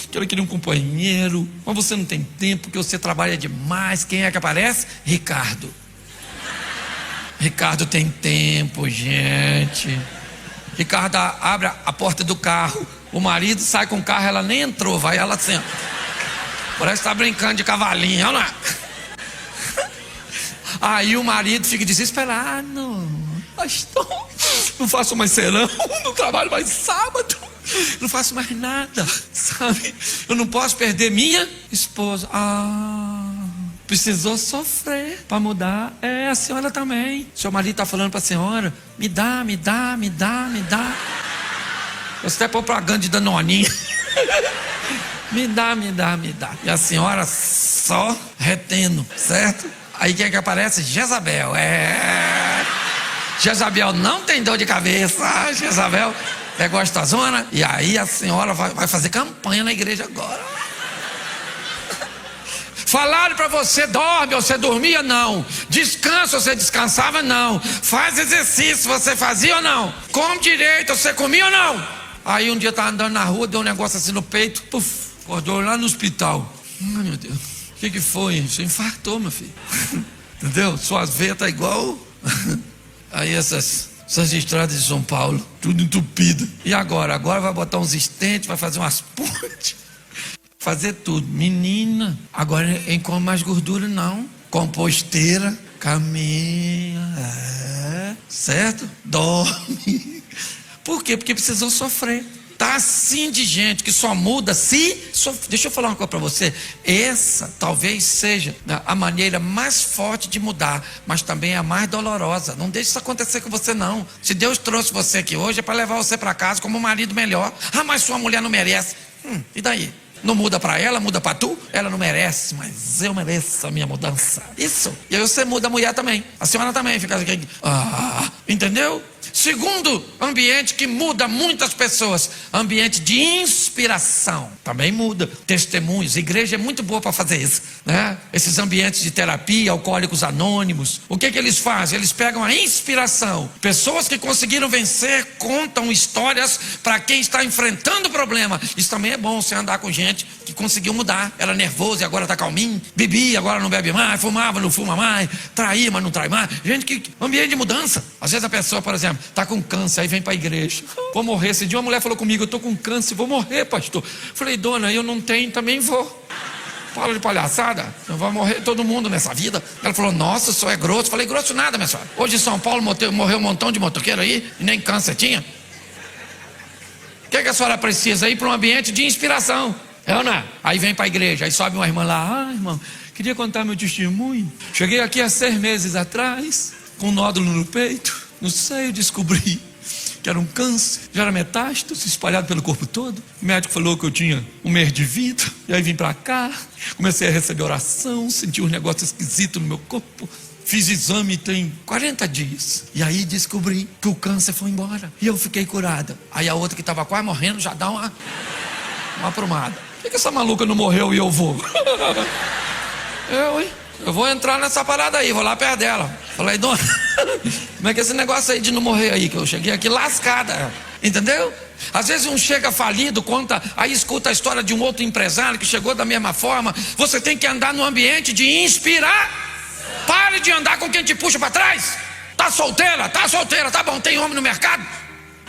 que ela queria um companheiro, mas você não tem tempo, que você trabalha demais. Quem é que aparece? Ricardo. Ricardo tem tempo, gente. Ricardo abre a porta do carro, o marido sai com o carro, ela nem entrou, vai ela assim, parece que está brincando de cavalinho, olha lá. Aí o marido fica desesperado: pastor, não faço mais serão, não trabalho mais sábado, não faço mais nada, sabe? Eu não posso perder minha esposa. Precisou sofrer para mudar. A senhora também. Seu marido está falando para a senhora: me dá. Você até propaganda de Danoninha. me dá. E a senhora só retendo, certo? Aí quem é que aparece? Jezabel. Jezabel não tem dor de cabeça. Jezabel é gostosona. E aí a senhora vai fazer campanha na igreja agora. Falaram para você: dorme, você dormia? Não. Descansa, você descansava? Não. Faz exercício, você fazia ou não? Come direito, você comia ou não? Aí um dia tá andando na rua, deu um negócio assim no peito, puf, acordou lá no hospital. Ai, meu Deus, o que foi? Você infartou, meu filho. Entendeu? Suas veias tá igual aí essas estradas de São Paulo, tudo entupido. E agora? Agora vai botar uns estentes, vai fazer umas pontes, fazer tudo. Menina, agora não come mais gordura não. Composteira, caminha, certo? Dorme. Por quê? Porque precisou sofrer. Tá assim de gente que só muda se sofrer. Deixa eu falar uma coisa para você. Essa talvez seja a maneira mais forte de mudar, mas também a mais dolorosa. Não deixe isso acontecer com você não. Se Deus trouxe você aqui hoje é para levar você para casa como um marido melhor. Mas sua mulher não merece. E daí? Não muda para ela, muda para tu? Ela não merece, mas eu mereço a minha mudança. Isso. E aí você muda a mulher também. A senhora também fica aqui. Entendeu? Segundo ambiente que muda muitas pessoas: ambiente de inspiração. Também muda. Testemunhos. A igreja é muito boa para fazer isso, né? Esses ambientes de terapia, alcoólicos anônimos. O que eles fazem? Eles pegam a inspiração. Pessoas que conseguiram vencer contam histórias para quem está enfrentando o problema. Isso também é bom, você andar com gente que conseguiu mudar. Era nervoso e agora está calminho. Bebia, agora não bebe mais. Fumava, não fuma mais. Traía, mas não trai mais. Gente que... ambiente de mudança. Às vezes a pessoa, por exemplo, está com câncer, aí vem para a igreja: vou morrer. Esse dia uma mulher falou comigo: eu estou com câncer, vou morrer, pastor. Falei: dona, eu não tenho, também vou. Fala de palhaçada, vai morrer todo mundo nessa vida. Ela falou: nossa, o senhor é grosso. Falei: grosso nada, minha senhora. Hoje em São Paulo morreu um montão de motoqueiro aí e nem câncer tinha. O que a senhora precisa? Ir para um ambiente de inspiração. É ou não? Aí vem para a igreja, aí sobe uma irmã lá: irmão, queria contar meu testemunho. Cheguei aqui há 6 meses atrás, com um nódulo no peito, no seio, descobri que era um câncer, já era metástase espalhado pelo corpo todo. O médico falou que eu tinha 1 mês de vida. E aí vim para cá, comecei a receber oração, senti um negócio esquisito no meu corpo. Fiz exame tem 40 dias. E aí descobri que o câncer foi embora. E eu fiquei curada. Aí a outra que estava quase morrendo já dá uma aprumada. Por que essa maluca não morreu e eu vou? Eu vou entrar nessa parada aí, vou lá perto dela. Falei: dona, como é que é esse negócio aí de não morrer aí? Que eu cheguei aqui lascada. Entendeu? Às vezes um chega falido, conta, aí escuta a história de um outro empresário que chegou da mesma forma. Você tem que andar no ambiente de inspirar. Pare de andar com quem te puxa para trás. Tá solteira, tá bom, tem homem no mercado?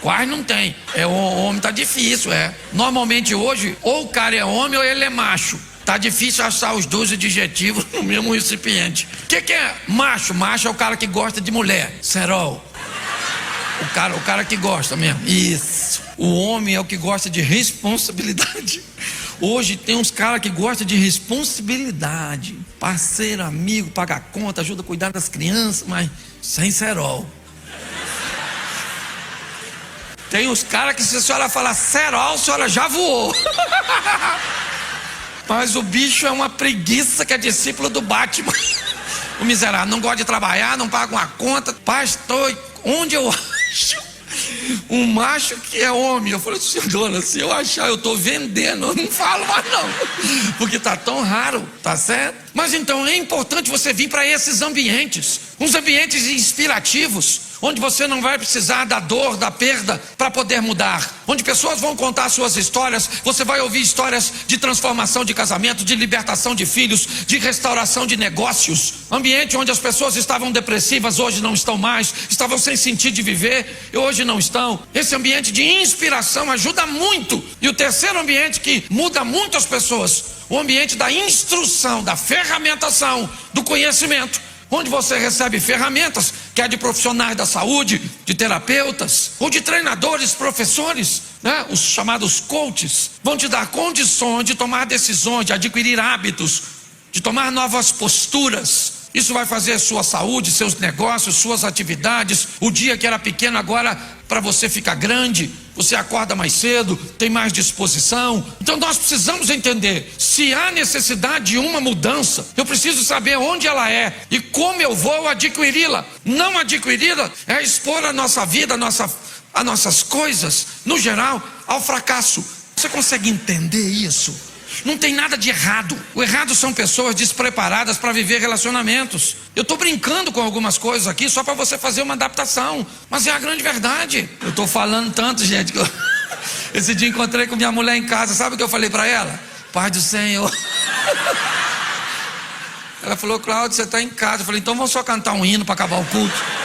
Quase não tem. O homem tá difícil, Normalmente hoje, ou o cara é homem ou ele é macho. Tá difícil achar os 2 adjetivos no mesmo recipiente. O que é macho? Macho é o cara que gosta de mulher. Serol. O cara que gosta mesmo. Isso. O homem é o que gosta de responsabilidade. Hoje tem uns caras que gostam de responsabilidade. Parceiro, amigo, paga conta, ajuda a cuidar das crianças, mas sem cerol. Tem uns caras que se a senhora falar cerol, a senhora já voou. Mas o bicho é uma preguiça que é discípulo do Batman. O miserável não gosta de trabalhar, não paga uma conta. Pastor, onde eu acho um macho que é homem? Eu falei assim, dona, se eu achar, eu estou vendendo, eu não falo mais não, porque está tão raro, tá certo? Mas então é importante você vir para esses ambientes, uns ambientes inspirativos, onde você não vai precisar da dor, da perda para poder mudar, onde pessoas vão contar suas histórias, você vai ouvir histórias de transformação de casamento, de libertação de filhos, de restauração de negócios, ambiente onde as pessoas estavam depressivas, hoje não estão mais, estavam sem sentido de viver, e hoje não estão. Esse ambiente de inspiração ajuda muito. E o terceiro ambiente que muda muito as pessoas, o ambiente da instrução, da ferramentação, do conhecimento, onde você recebe ferramentas, que é de profissionais da saúde, de terapeutas, ou de treinadores, professores, né? Os chamados coaches, vão te dar condições de tomar decisões, de adquirir hábitos, de tomar novas posturas. Isso vai fazer sua saúde, seus negócios, suas atividades. O dia que era pequeno agora para você ficar grande, você acorda mais cedo, tem mais disposição. Então nós precisamos entender, se há necessidade de uma mudança, eu preciso saber onde ela é e como eu vou adquiri-la. Não adquiri-la é expor a nossa vida, as nossas coisas, no geral, ao fracasso. Você consegue entender isso? Não tem nada de errado. O errado são pessoas despreparadas para viver relacionamentos. Eu estou brincando com algumas coisas aqui só para você fazer uma adaptação, mas é a grande verdade. Eu estou falando tanto, gente, que esse dia encontrei com minha mulher em casa. Sabe o que eu falei para ela? Paz do Senhor. Ela falou, Cláudio, você está em casa. Eu falei, então vamos só cantar um hino para acabar o culto.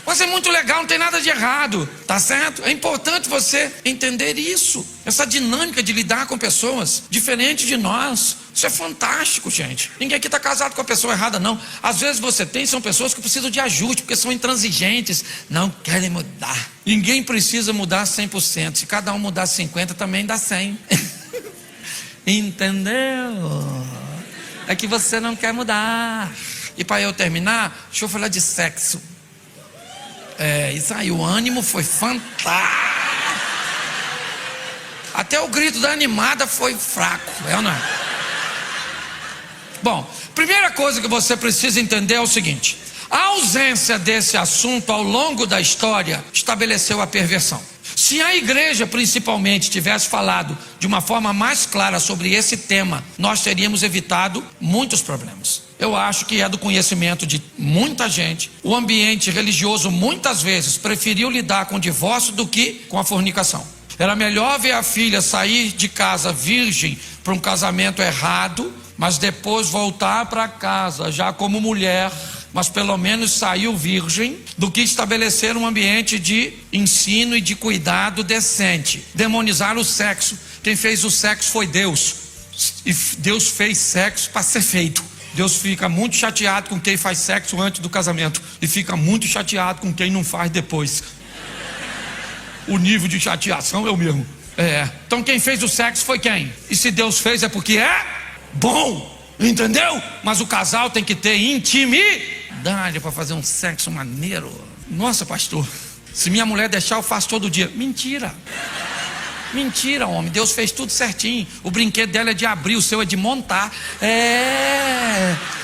Mas é muito legal, não tem nada de errado, tá certo? É importante você entender isso, essa dinâmica de lidar com pessoas diferentes de nós. Isso é fantástico, gente. Ninguém aqui está casado com a pessoa errada, não. Às vezes são pessoas que precisam de ajuste, porque são intransigentes, não querem mudar. Ninguém precisa mudar 100%. Se cada um mudar 50%, também dá 100%. Entendeu? É que você não quer mudar. E para eu terminar, deixa eu falar de sexo. Isso aí, o ânimo foi fantástico. Até o grito da animada foi fraco, ou não é? Bom, primeira coisa que você precisa entender é o seguinte: a ausência desse assunto ao longo da história estabeleceu a perversão. Se a igreja principalmente tivesse falado de uma forma mais clara sobre esse tema, nós teríamos evitado muitos problemas. Eu acho que é do conhecimento de muita gente. O ambiente religioso muitas vezes preferiu lidar com o divórcio do que com a fornicação. Era melhor ver a filha sair de casa virgem para um casamento errado, mas depois voltar para casa já como mulher, mas pelo menos saiu virgem, do que estabelecer um ambiente de ensino e de cuidado decente. Demonizar o sexo. Quem fez o sexo foi Deus, e Deus fez sexo para ser feito. Deus fica muito chateado com quem faz sexo antes do casamento e fica muito chateado com quem não faz depois. O nível de chateação é o mesmo. Então quem fez o sexo foi quem? E se Deus fez é porque é bom, entendeu? Mas o casal tem que ter intimidade para fazer um sexo maneiro. Nossa, pastor, se minha mulher deixar eu faço todo dia. Mentira. Mentira, homem, Deus fez tudo certinho. O brinquedo dela é de abrir, o seu é de montar.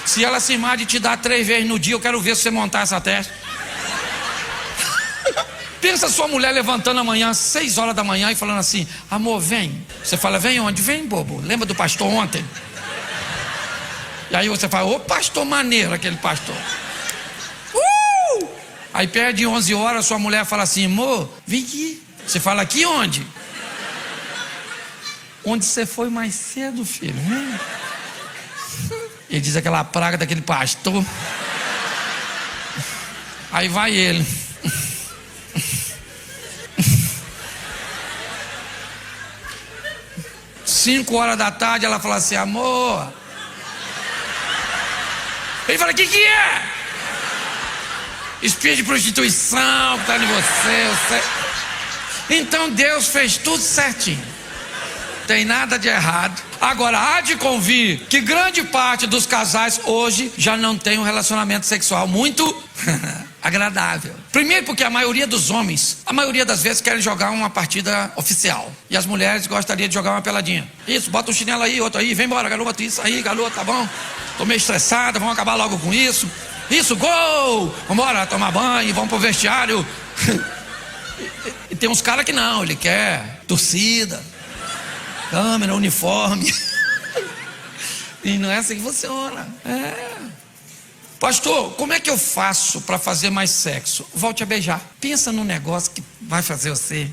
Se ela se de te dar 3 vezes no dia, eu quero ver se você montar essa testa. Pensa sua mulher levantando amanhã às 6 horas da manhã e falando assim: amor, vem. Você fala, vem onde? Vem, bobo, lembra do pastor ontem? E aí você fala, ô pastor maneiro, aquele pastor. Aí perde 11 horas, sua mulher fala assim, amor, vem aqui. Você fala, aqui onde? Onde você foi mais cedo, filho? Ele diz aquela praga daquele pastor. Aí vai ele. Cinco horas da tarde, ela fala assim, amor. Ele fala, o que é? Espírito de prostituição que está em você. Então Deus fez tudo certinho. Tem nada de errado. Agora, há de convir que grande parte dos casais hoje já não tem um relacionamento sexual muito agradável. Primeiro porque a maioria dos homens, a maioria das vezes querem jogar uma partida oficial. E as mulheres gostariam de jogar uma peladinha. Isso, bota um chinelo aí, outro aí, vem embora, garota, isso aí, garota, tá bom? Tô meio estressada, vamos acabar logo com isso. Isso, gol! Vambora tomar banho, vamos pro vestiário. E tem uns caras que não, ele quer torcida, câmera, uniforme. E não é assim que funciona. Pastor, como é que eu faço para fazer mais sexo? Volte a beijar. Pensa num negócio que vai fazer você.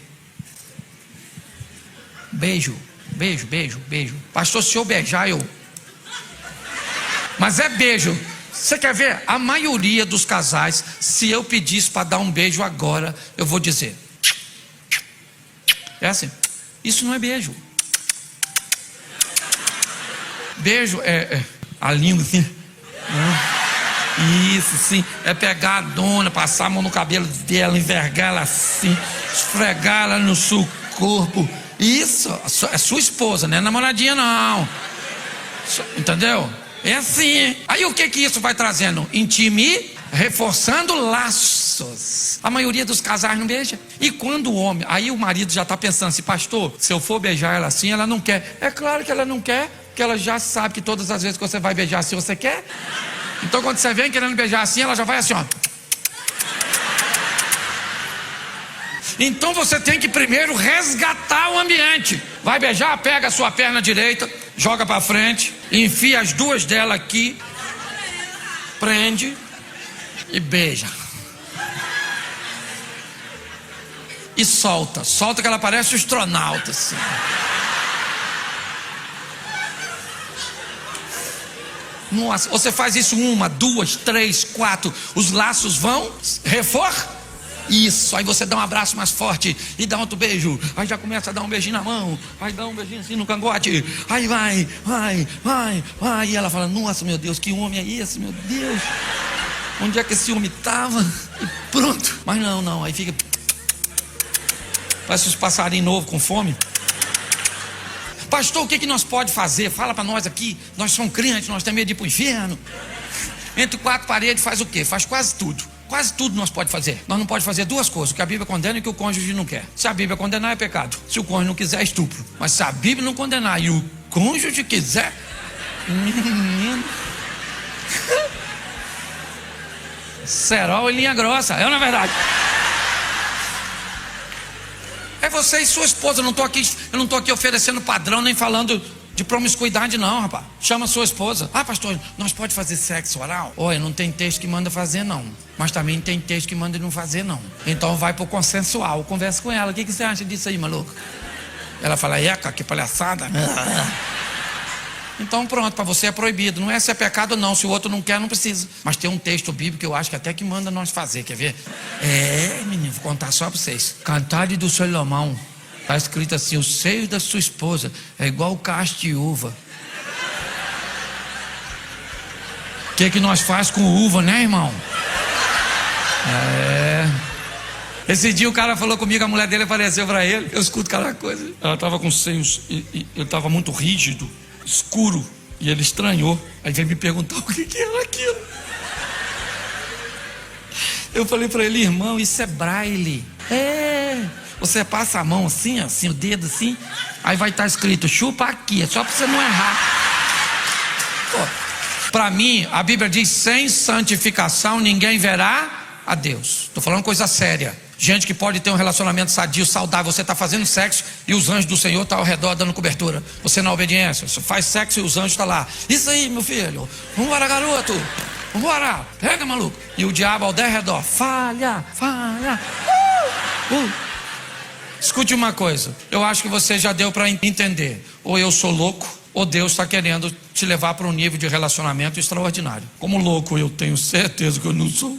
Beijo, beijo, beijo, beijo. Pastor, se eu beijar, eu... Mas é beijo. Você quer ver? A maioria dos casais, se eu pedisse para dar um beijo agora, eu vou dizer. É assim. Isso não é beijo. Beijo é a língua assim. Isso sim, é pegar a dona, passar a mão no cabelo dela, envergar ela assim, esfregar ela no seu corpo. Isso, é sua esposa, não é namoradinha não. Entendeu? É assim. Aí o que isso vai trazendo? Reforçando laços. A maioria dos casais não beija. E quando o homem, aí o marido já está pensando assim, pastor, se eu for beijar ela assim, ela não quer. É claro que ela não quer, porque ela já sabe que todas as vezes que você vai beijar assim, você quer. Então quando você vem querendo beijar assim, ela já vai assim, ó. Então você tem que primeiro resgatar o ambiente. Vai beijar, pega a sua perna direita, joga para frente, enfia as duas dela aqui, prende e beija. E solta que ela parece um astronauta assim. Nossa, você faz isso 1, 2, 3, 4, os laços vão isso, aí você dá um abraço mais forte e dá outro beijo, aí já começa a dar um beijinho na mão, aí dá um beijinho assim no cangote, aí vai, e ela fala, nossa meu Deus, que homem é esse, meu Deus, onde é que esse homem estava? E pronto, mas não, aí fica, parece os passarinhos novos com fome. Pastor, o que nós pode fazer? Fala para nós aqui, nós somos crentes, nós temos medo de ir para o inferno. Entre 4 paredes faz o quê? Faz quase tudo. Quase tudo nós pode fazer. Nós não pode fazer 2 coisas, o que a Bíblia condena e o que o cônjuge não quer. Se a Bíblia condenar é pecado, se o cônjuge não quiser é estupro. Mas se a Bíblia não condenar e o cônjuge quiser, menino, cerol e linha grossa, é ou não é verdade? É você e sua esposa. Eu não estou aqui oferecendo padrão nem falando de promiscuidade não, rapaz. Chama sua esposa. Ah, pastor, nós pode fazer sexo oral? Olha, não tem texto que manda fazer não, mas também tem texto que manda não fazer não. Então vai pro consensual, conversa com ela. O que você acha disso aí, maluco? Ela fala, eca, que palhaçada. Então pronto, para você é proibido. Não é se é pecado não, se o outro não quer, não precisa. Mas tem um texto bíblico que eu acho que até que manda nós fazer, quer ver? Menino, vou contar só para vocês. Cantares do Salomão, está escrito assim, o seio da sua esposa é igual cacho de uva. O que nós faz com uva, né, irmão? Esse dia o cara falou comigo, a mulher dele apareceu para ele, eu escuto cada coisa. Ela estava com seios, e ele estava muito rígido, escuro, e ele estranhou. Aí veio me perguntar o que era aquilo. Eu falei para ele, irmão, isso é braille. Você passa a mão assim, o dedo assim, aí vai estar escrito chupa aqui, é só para você não errar. Para mim, a Bíblia diz, sem santificação ninguém verá a Deus. Estou falando coisa séria. Gente que pode ter um relacionamento sadio, saudável. Você está fazendo sexo e os anjos do Senhor estão ao redor dando cobertura. Você na obediência, você faz sexo e os anjos estão lá. Isso aí, meu filho. Vambora, garoto. Vambora. Pega, maluco. E o diabo ao redor. Falha. Escute uma coisa. Eu acho que você já deu para entender. Ou eu sou louco, ou Deus está querendo te levar para um nível de relacionamento extraordinário. Como louco, eu tenho certeza que eu não sou.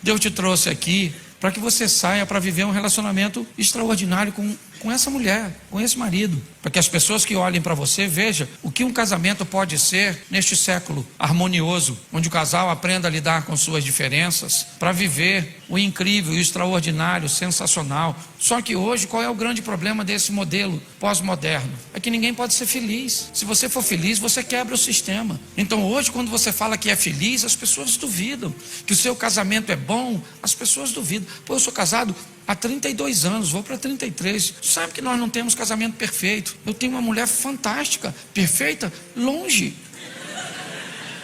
Deus te trouxe aqui para que você saia para viver um relacionamento extraordinário com essa mulher, com esse marido, para que as pessoas que olhem para você vejam o que um casamento pode ser neste século harmonioso, onde o casal aprenda a lidar com suas diferenças, para viver o incrível, o extraordinário, o sensacional. Só que hoje, qual é o grande problema desse modelo pós-moderno? É que ninguém pode ser feliz. Se você for feliz, você quebra o sistema. Então hoje, quando você fala que é feliz, as pessoas duvidam. Que o seu casamento é bom, as pessoas duvidam. Pô, eu sou casado há 32 anos, vou para 33. Sabe que nós não temos casamento perfeito. Eu tenho uma mulher fantástica, perfeita, longe.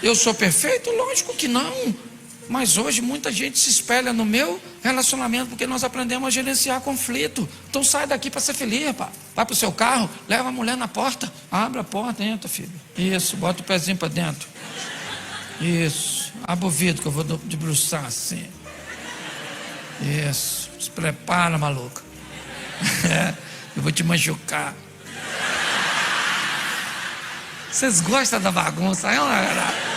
Eu sou perfeito? Lógico que não. Mas hoje muita gente se espelha no meu relacionamento porque nós aprendemos a gerenciar conflito. Então sai daqui para ser feliz, rapaz. Vai para o seu carro, leva a mulher na porta. Abre a porta, entra, filho. Isso, bota o pezinho para dentro. Isso, abre o vidro que eu vou debruçar assim. Isso, se prepara, maluca. Eu vou te machucar. Vocês gostam da bagunça? É uma...